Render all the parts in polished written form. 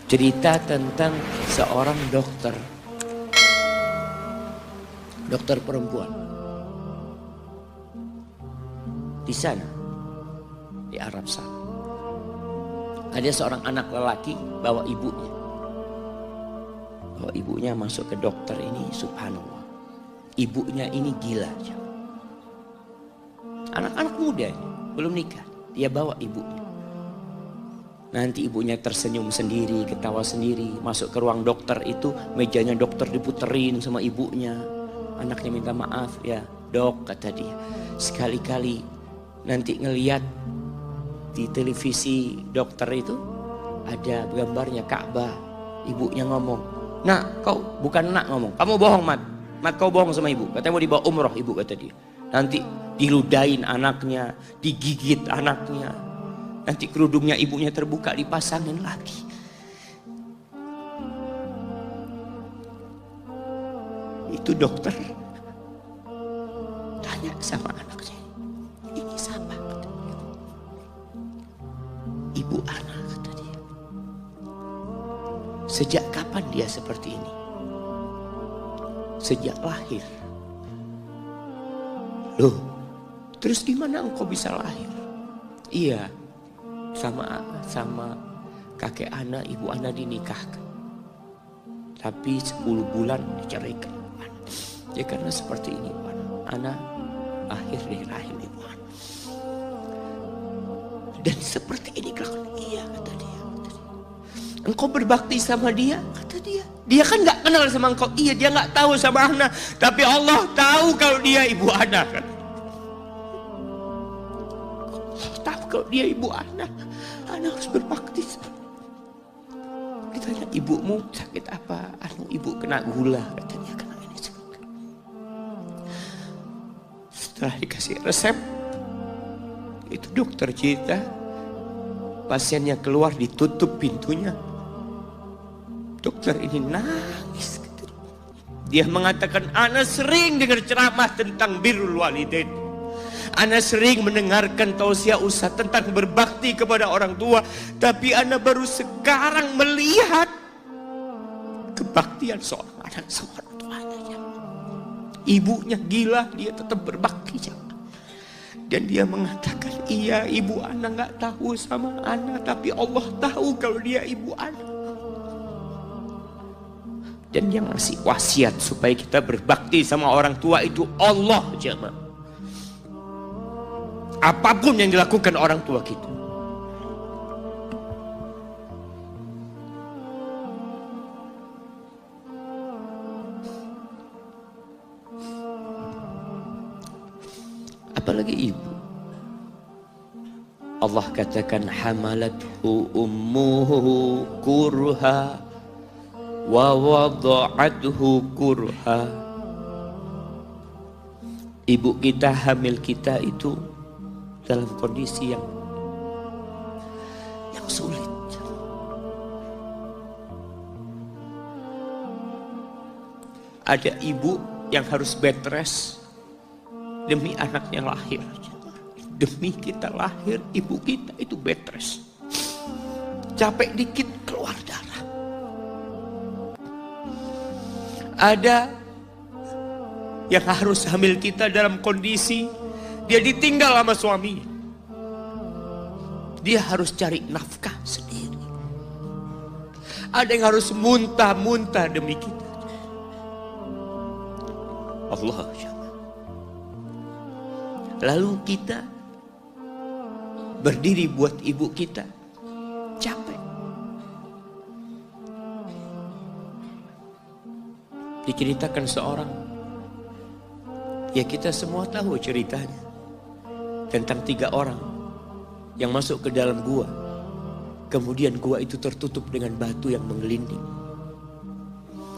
Cerita tentang seorang dokter perempuan di sana, di Arab sana. Ada seorang anak lelaki bawa ibunya masuk ke dokter ini. Subhanallah, ibunya ini gila. Anak-anak muda ini, belum nikah, dia bawa ibunya. Nanti ibunya tersenyum sendiri, ketawa sendiri. Masuk ke ruang dokter itu, mejanya dokter diputerin sama ibunya. Anaknya minta maaf, ya dok, kata dia, sekali-kali nanti ngeliat di televisi dokter itu ada gambarnya Ka'bah. Ibunya ngomong, nak kau bukan nak ngomong, kamu bohong mat kau bohong sama ibu. Katanya mau dibawa umroh ibu, kata dia. Nanti diludahin anaknya, digigit anaknya. Nanti kerudungnya ibunya terbuka, dipasangin lagi. Itu dokter tanya sama anaknya, ini siapa? Ibu anak, kata dia. Sejak kapan dia seperti ini? Sejak lahir. Loh, terus gimana engkau bisa lahir? Iya, sama kakek anak, ibu anak dinikahkan, tapi 10 bulan diceraikan. Ya karena seperti ini, anak lahir dari rahim ibu anak. Dan seperti ini kan? Iya, kata dia. Engkau berbakti sama dia, kata dia. Dia kan nggak kenal sama engkau. Iya, dia nggak tahu sama anak, tapi Allah tahu kalau dia ibu anak. Kan? Allah tahu kalau dia ibu anak. Anak harus berbakti. Ditanya, ibumu sakit apa? Ibu kena gula, katanya, kena ini. Setelah dikasih resep, itu dokter cerita, pasiennya keluar, ditutup pintunya. Dokter ini nangis. Dia mengatakan, ana sering dengar ceramah tentang birrul walidain. Ana sering mendengarkan tausiah ustaz tentang berbakti kepada orang tua, tapi ana baru sekarang melihat kebaktian seorang anak sama orang tuanya. Ibunya gila, dia tetap berbakti. Dan dia mengatakan, iya, ibu ana nggak tahu sama ana, tapi Allah tahu kalau dia ibu ana. Dan yang ngasih wasiat supaya kita berbakti sama orang tua itu Allah, jemaah. Apapun yang dilakukan orang tua kita. Apalagi ibu. Allah katakan, hamalathu ummuhu kurha wa wada'athu kurha. Ibu kita, hamil kita itu dalam kondisi yang sulit. Ada ibu yang harus bed rest demi anaknya lahir. Demi kita lahir, ibu kita itu bed rest. Capek dikit keluar darah. Ada yang harus hamil kita dalam kondisi dia ditinggal sama suaminya. Dia harus cari nafkah sendiri. Ada yang harus muntah-muntah demi kita. Allah. Lalu kita berdiri buat ibu kita. Capek. Diceritakan seorang, ya kita semua tahu ceritanya, tentang 3 orang yang masuk ke dalam gua. Kemudian gua itu tertutup dengan batu yang menggelinding.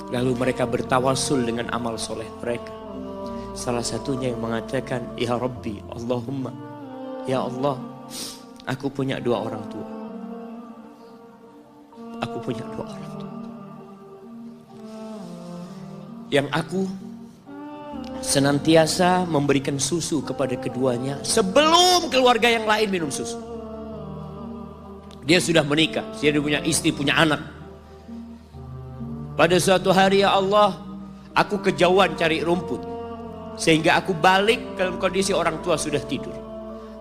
Lalu mereka bertawasul dengan amal soleh mereka. Salah satunya yang mengatakan, ya Rabbi, Allahumma, ya Allah, aku punya 2 orang tua. Aku punya 2 orang tua. Yang aku senantiasa memberikan susu kepada keduanya sebelum keluarga yang lain minum susu. Dia sudah menikah, dia punya istri, punya anak. Pada suatu hari, ya Allah, aku kejauhan cari rumput, sehingga aku balik dalam kondisi orang tua sudah tidur.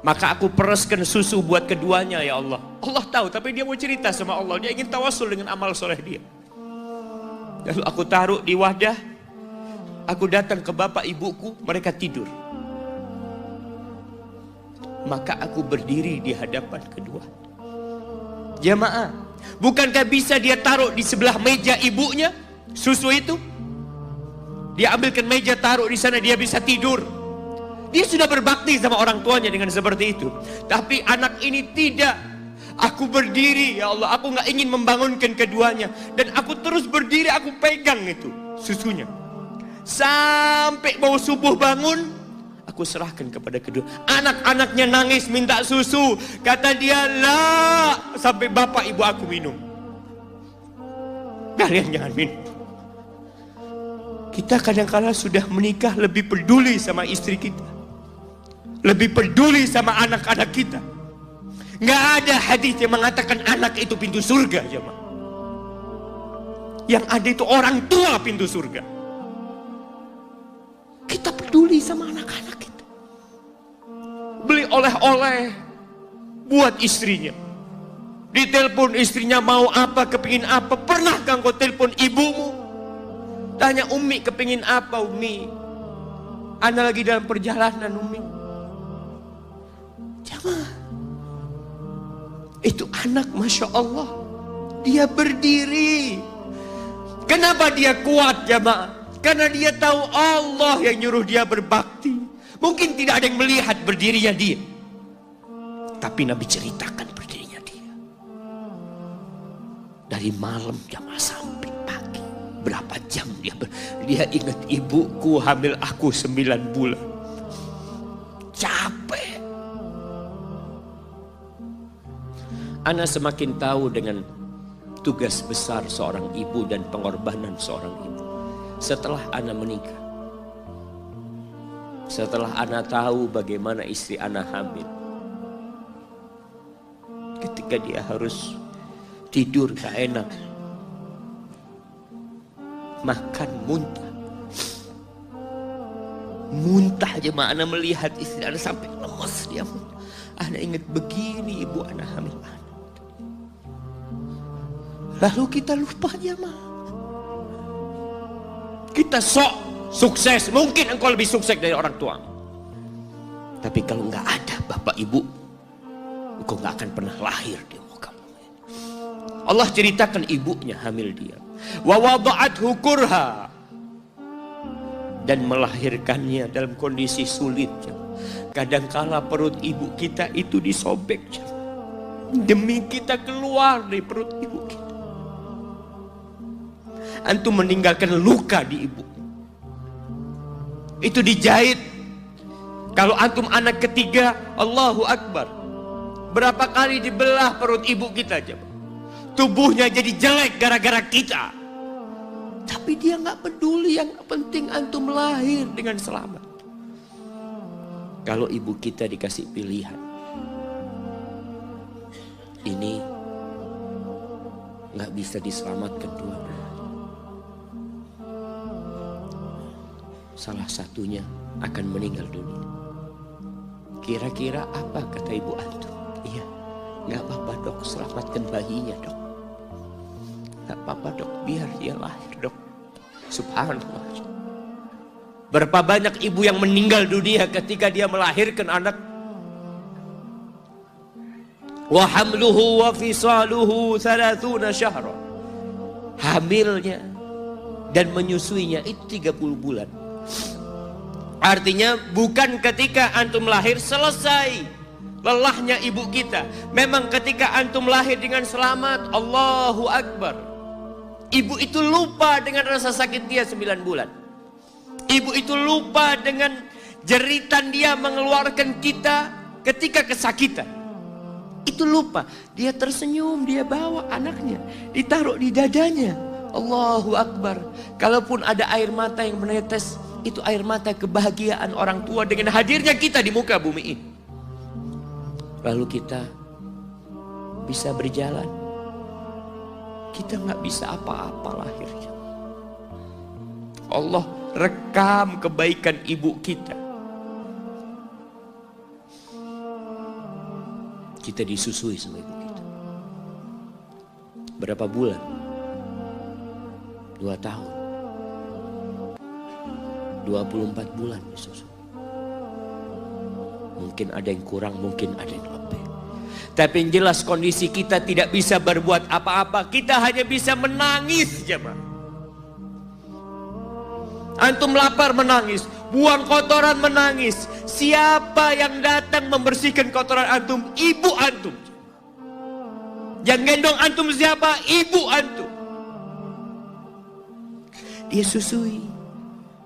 Maka aku pereskan susu buat keduanya, ya Allah. Allah tahu, tapi dia mau cerita sama Allah. Dia ingin tawasul dengan amal soleh dia. Lalu aku taruh di wadah. Aku datang ke bapak ibuku, mereka tidur. Maka aku berdiri di hadapan kedua. Jamaah, bukankah bisa dia taruh di sebelah meja ibunya susu itu? Dia ambilkan meja, taruh di sana, dia bisa tidur. Dia sudah berbakti sama orang tuanya dengan seperti itu. Tapi anak ini tidak. Aku berdiri, ya Allah, aku gak ingin membangunkan keduanya. Dan aku terus berdiri, aku pegang itu susunya. Sampai mau subuh bangun, aku serahkan kepada kedua. Anak-anaknya nangis minta susu. Kata dia, lah, sampai bapak ibu aku minum. Kalian jangan minum. Kita kadang-kala sudah menikah lebih peduli sama istri kita, lebih peduli sama anak-anak kita. Nggak ada hadis yang mengatakan anak itu pintu surga, jemaah. Yang ada itu orang tua pintu surga. Kita peduli sama anak-anak kita. Beli oleh-oleh buat istrinya. Ditelepon istrinya mau apa, kepingin apa. Pernahkah engkau telepon ibumu? Tanya, Umi kepingin apa, Umi? Ana lagi dalam perjalanan, Umi. Jamaah, itu anak, Masya Allah, dia berdiri. Kenapa dia kuat, jamaah? Karena dia tahu Allah yang nyuruh dia berbakti. Mungkin tidak ada yang melihat berdirinya dia, tapi Nabi ceritakan berdirinya dia. Dari malam jamaah sampai pagi, berapa jam dia ingat, ibuku hamil aku 9 bulan. Capek. Ana semakin tahu dengan tugas besar seorang ibu dan pengorbanan seorang ibu setelah Ana menikah. Setelah Ana tahu bagaimana istri Ana hamil, ketika dia harus tidur gak enak, makan muntah. Muntah aja, Ana melihat istri Ana sampai lemas dia muntah. Ana ingat begini ibu Ana hamil Ana. Lalu kita lupa, jemaah. Kita sok sukses, mungkin engkau lebih sukses dari orang tua. Tapi kalau nggak ada bapak ibu, engkau nggak akan pernah lahir di muka bumi. Allah ceritakan ibunya hamil dia. Wa wada'athu kurha, dan melahirkannya dalam kondisi sulit. Kadangkala perut ibu kita itu disobek demi kita keluar dari perut ibu kita. Antum meninggalkan luka di ibu. Itu dijahit. Kalau antum anak ketiga, Allahu Akbar, berapa kali dibelah perut ibu kita aja. Tubuhnya jadi jelek gara-gara kita. Tapi dia nggak peduli, yang penting antum lahir dengan selamat. Kalau ibu kita dikasih pilihan, ini nggak bisa diselamatkan dua-duanya. Salah satunya akan meninggal dunia. Kira-kira apa kata ibu antum? Iya, nggak apa-apa dok, selamatkan bayinya dok. Nggak apa-apa dok, biar dia lahir dok. Subhanallah. Berapa banyak ibu yang meninggal dunia ketika dia melahirkan anak. Wa hamluhu wa fisaluhu 30 syahra. Hamilnya dan menyusuinya itu 30 bulan. Artinya bukan ketika antum lahir selesai lelahnya ibu kita. Memang ketika antum lahir dengan selamat, Allahu Akbar, ibu itu lupa dengan rasa sakit dia 9 bulan. Ibu itu lupa dengan jeritan dia mengeluarkan kita ketika kesakitan. Itu lupa. Dia tersenyum, dia bawa anaknya, ditaruh di dadanya. Allahu Akbar. Kalaupun ada air mata yang menetes, Itu air mata kebahagiaan orang tua dengan hadirnya kita di muka bumi ini. Lalu kita bisa berjalan. Kita nggak bisa apa-apa lahirnya. Allah rekam kebaikan ibu kita. Kita disusui sama ibu kita. Berapa bulan? 2 tahun. 24 bulan disusui. Mungkin ada yang kurang, mungkin ada yang lebih. Tapi yang jelas kondisi kita tidak bisa berbuat apa-apa. Kita hanya bisa menangis, jemaah. Antum lapar menangis, buang kotoran menangis. Siapa yang datang membersihkan kotoran antum? Ibu antum. Yang gendong antum siapa? Ibu antum. Dia susui.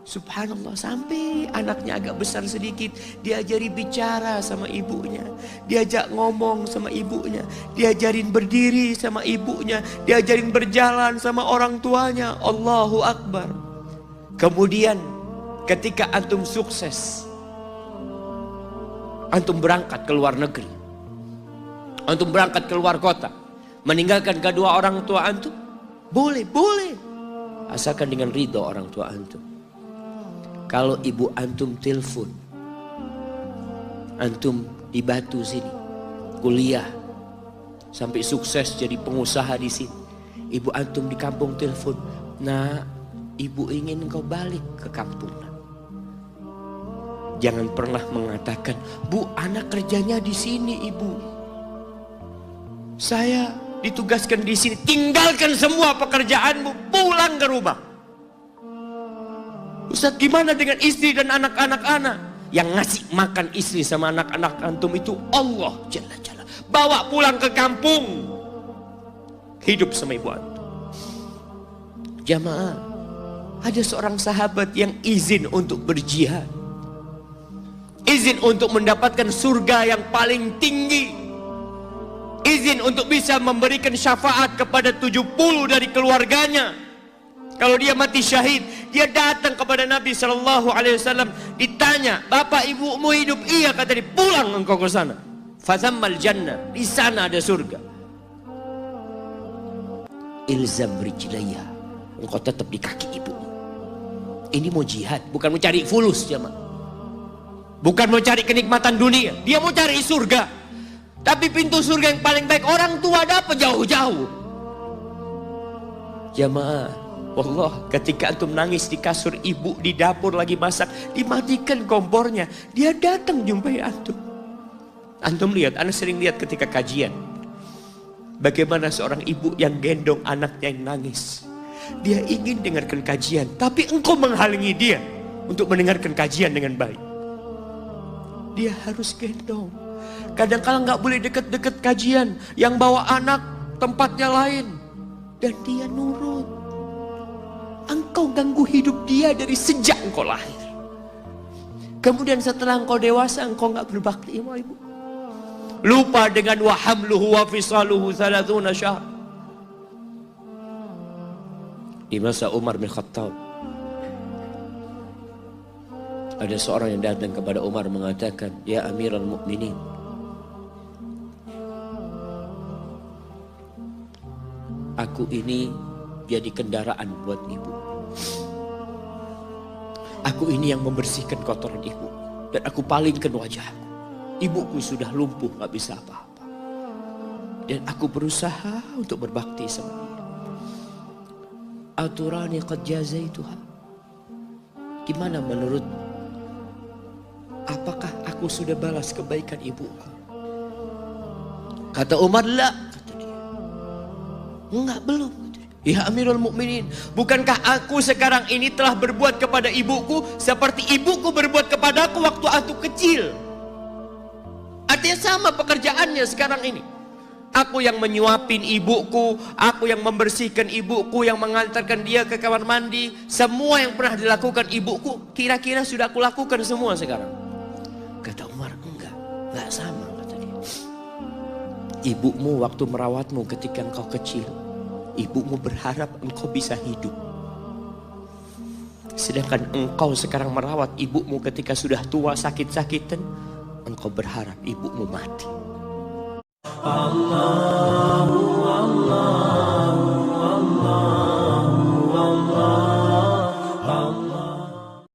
Subhanallah, sampai anaknya agak besar sedikit, diajari bicara sama ibunya, diajak ngomong sama ibunya, diajarin berdiri sama ibunya, diajarin berjalan sama orang tuanya. Allahu Akbar. Kemudian ketika antum sukses, antum berangkat ke luar negeri, antum berangkat ke luar kota, meninggalkan kedua orang tua antum, boleh, asalkan dengan ridho orang tua antum. Kalau ibu antum telepon, antum di Batu sini, kuliah, sampai sukses jadi pengusaha di sini. Ibu antum di kampung telepon, nah ibu ingin engkau balik ke kampung. Jangan pernah mengatakan, bu anak kerjanya di sini ibu. Saya ditugaskan di sini, tinggalkan semua pekerjaanmu, pulang ke rumah. Ustaz, gimana dengan istri dan anak-anak anak? Yang ngasih makan istri sama anak-anak antum itu Allah Jalla Jalla. Bawa pulang ke kampung, hidup sama ibu antum. Jamaah, ada seorang sahabat yang izin untuk berjihad, izin untuk mendapatkan surga yang paling tinggi, izin untuk bisa memberikan syafaat kepada 70 dari keluarganya. Kalau dia mati syahid, dia datang kepada Nabi SAW, ditanya, bapak ibumu hidup? Iya, kata dia, pulang engkau ke sana. Fathammal jannah, di sana ada surga. Ilzam rijlaya, engkau tetap di kaki ibumu. Ini mau jihad, bukan mau cari fulus, jemaah. Bukan mau cari kenikmatan dunia, dia mau cari surga. Tapi pintu surga yang paling baik orang tua dapat jauh-jauh. Jemaah, wallah, ketika antum nangis di kasur ibu, di dapur lagi masak, dimatikan kompornya, dia datang jumpai antum. Antum lihat, anak sering lihat ketika kajian, bagaimana seorang ibu yang gendong anaknya yang nangis. Dia ingin dengarkan kajian, tapi engkau menghalangi dia untuk mendengarkan kajian dengan baik. Dia harus gendong. Kadang-kadang nggak boleh deket-deket kajian, yang bawa anak tempatnya lain, dan dia nurut. Engkau ganggu hidup dia dari sejak engkau lahir. Kemudian setelah engkau dewasa, engkau nggak berbakti sama ibu. Lupa dengan wa hamluhu wa fisaluhu 30 syahr. Di masa Umar bin Khattab, ada seorang yang datang kepada Umar mengatakan, ya Amirul Mukminin, aku ini jadi kendaraan buat ibu. Aku ini yang membersihkan kotoran ibu, dan aku palingkan wajahku. Ibuku sudah lumpuh, gak bisa apa-apa, dan aku berusaha untuk berbakti sama dia. Aturani qad jazaituha. Gimana menurutmu? Apakah aku sudah balas kebaikan ibuku? Kata Umar, la, kata dia. Enggak, belum. Ya Amirul Mukminin, bukankah aku sekarang ini telah berbuat kepada ibuku seperti ibuku berbuat kepadaku waktu aku kecil? Artinya sama pekerjaannya sekarang ini. Aku yang menyuapin ibuku, aku yang membersihkan ibuku, yang mengantarkan dia ke kamar mandi. Semua yang pernah dilakukan ibuku, kira-kira sudah aku lakukan semua sekarang. Kata Umar, enggak sama, kata dia. Ibumu waktu merawatmu ketika engkau kecil, ibumu berharap engkau bisa hidup. Sedangkan engkau sekarang merawat ibumu ketika sudah tua sakit-sakitan, engkau berharap ibumu mati. Allah